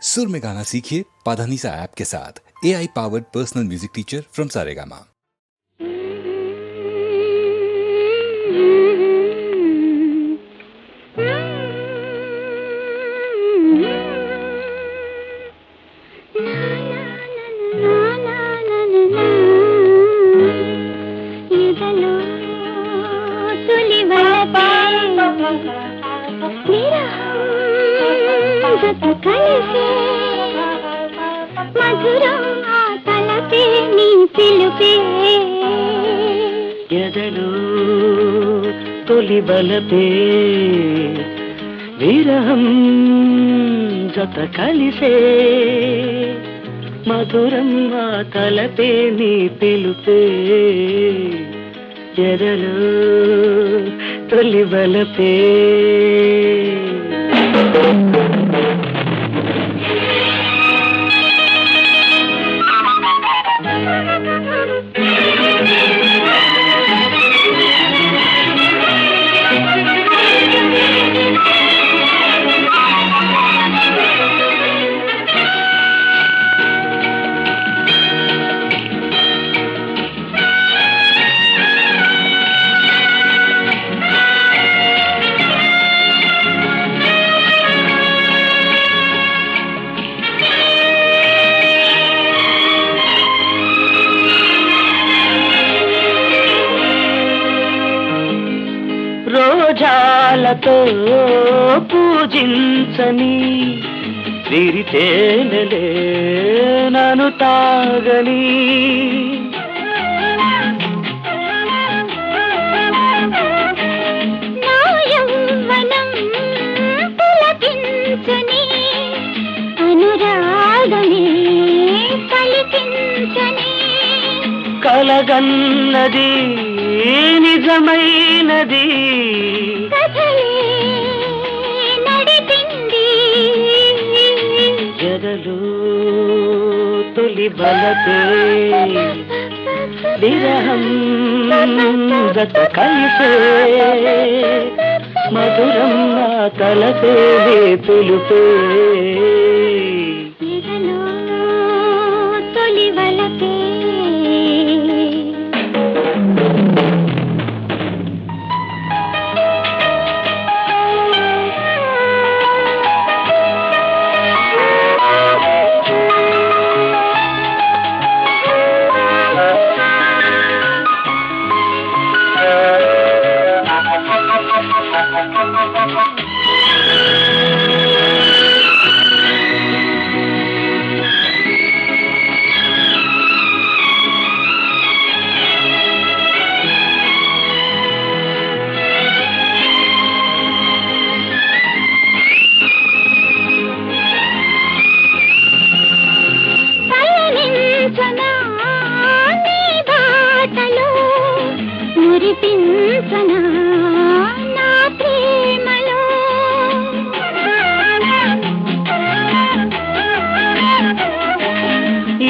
सुर में गाना सीखिए पाधानीसा ऐप के साथ। AI powered personal music teacher from Saregama. ఎదలో తొలి బలపే విరహం జత కలిసే మధురం ఆ తలపే నీ పిలుపే ఎదలో తొలి బలపే రోజాలతో పూజించని విరితేనలే నన్ను తాగని నా యౌవనం పులకించని అనురాగమే పలికించని కలగన్నది నిజమైనది ఎదలో తొలి బలపే విరహం జత కలిసే మధురం నా తలపే పిలుపే ఎదలో తొలి బలపే నా ప్రేమలో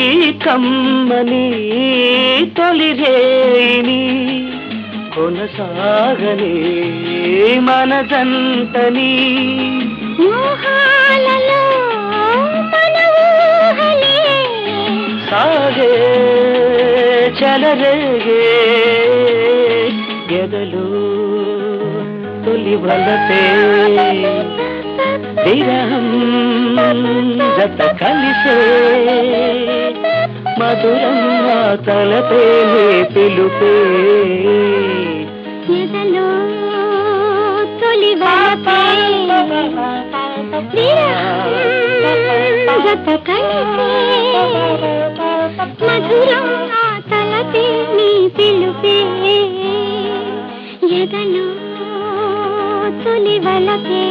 ఈ కమ్మని తొలి రేణి కొనసాగని మనదంతని మోహాలలో మన ఊహలే సాగే చలరేగే ఎదలో తొలి బలపే విరహం జత కలిసే మధురం ఆ తలపే పిలుపే ఎదలో తొలి బలపే విరహం జత కలిసే మధురం ఆ తలపే నీ పిలుపే ఎదలో తొలి బలపే